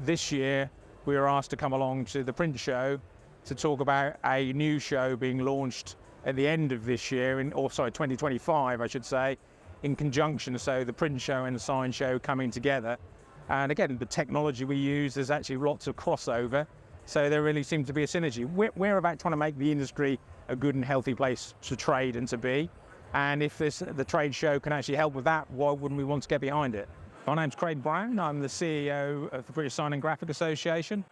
this year we were asked to come along to the print show to talk about a new show being launched at the end of this year, 2025 I should say, in conjunction, so the print show and the sign show coming together. And again, the technology we use, there's actually lots of crossover, so there really seems to be a synergy. We're about trying to make the industry a good and healthy place to trade and to be, and if the trade show can actually help with that, why wouldn't we want to get behind it? My name's Craig Brown, I'm the CEO of the British Sign and Graphic Association,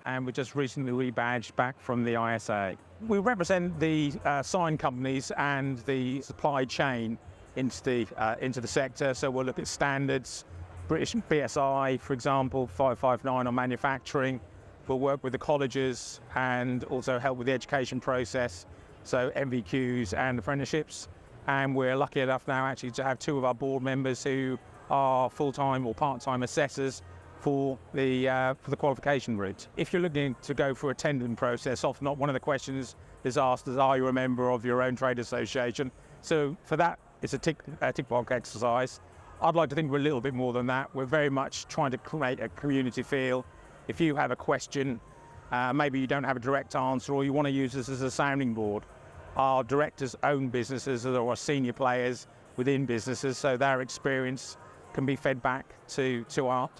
and we just recently rebadged back from the ISA. We represent the sign companies and the supply chain into the sector, so we'll look at standards, British BSI, for example, 559 on manufacturing. We'll work with the colleges and also help with the education process, so MVQs and apprenticeships. And we're lucky enough now actually to have two of our board members who are full-time or part-time assessors for the qualification route. If you're looking to go for a tendering process, often not one of the questions is asked is, are you a member of your own trade association? So for that, it's a tick box exercise. I'd like to think we're a little bit more than that. We're very much trying to create a community feel. If you have a question, maybe you don't have a direct answer, or you want to use this as a sounding board, our directors own businesses or are senior players within businesses, so their experience can be fed back to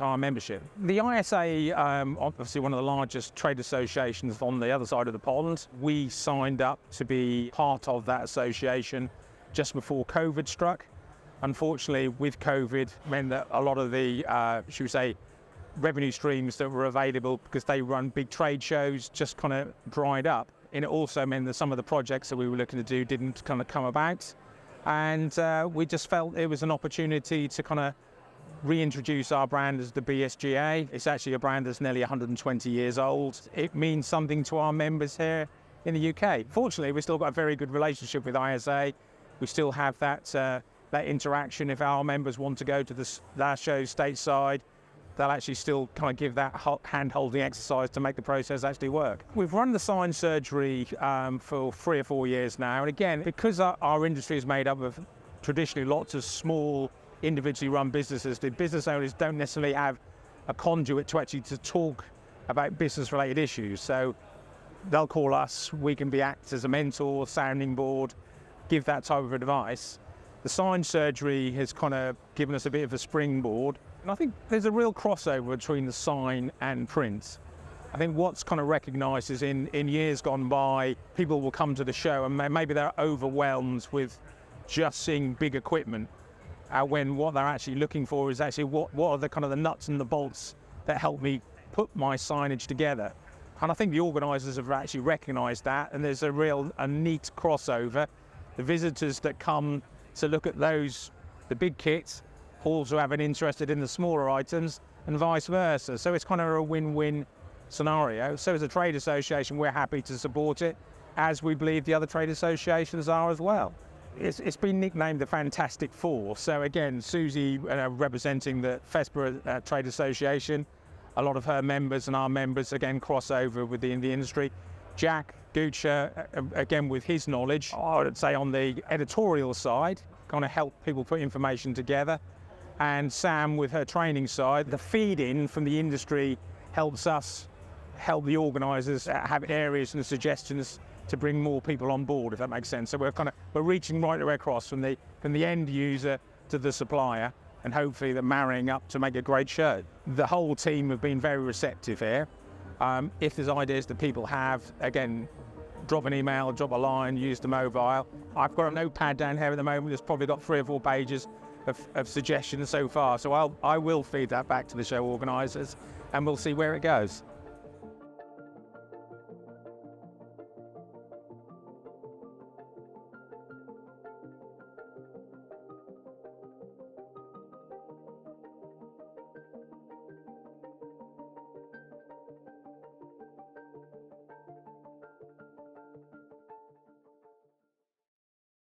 our membership. The ISA, obviously one of the largest trade associations on the other side of the pond. We signed up to be part of that association just before COVID struck. Unfortunately, with COVID, meant that a lot of the, should we say, revenue streams that were available because they run big trade shows just kind of dried up. And it also meant that some of the projects that we were looking to do didn't kind of come about. And we just felt it was an opportunity to kind of reintroduce our brand as the BSGA. It's actually a brand that's nearly 120 years old. It means something to our members here in the UK. Fortunately, we've still got a very good relationship with ISA. We still have that interaction. If our members want to go to their shows stateside, they'll actually still kind of give that hand-holding exercise to make the process actually work. We've run the sign surgery for 3 or 4 years now, and again, because our industry is made up of traditionally lots of small, individually run businesses, the business owners don't necessarily have a conduit to actually talk about business-related issues. So they'll call us, we can act as a mentor, sounding board, give that type of advice. The sign surgery has kind of given us a bit of a springboard. And I think there's a real crossover between the sign and print. I think what's kind of recognised is in years gone by, people will come to the show and maybe they're overwhelmed with just seeing big equipment, when what they're actually looking for is actually what are the kind of the nuts and the bolts that help me put my signage together. And I think the organisers have actually recognised that, and there's a neat crossover. The visitors that come to look at the big kits, also have an interest in the smaller items and vice versa. So it's kind of a win-win scenario. So as a trade association, we're happy to support it, as we believe the other trade associations are as well. It's been nicknamed the Fantastic Four. So again, Susie representing the FESPA Trade Association, a lot of her members and our members again cross over within the industry. Jack Guccia, again with his knowledge, I would say on the editorial side, kind of help people put information together. And Sam with her training side, the feed-in from the industry helps us help the organisers have areas and suggestions to bring more people on board, if that makes sense. So we're reaching right the way across from the end user to the supplier, and hopefully they're marrying up to make a great show. The whole team have been very receptive here. If there's ideas that people have, again, drop an email, drop a line, use the mobile. I've got a notepad down here at the moment that's probably got 3 or 4 pages of suggestions so far. So I will feed that back to the show organisers and we'll see where it goes.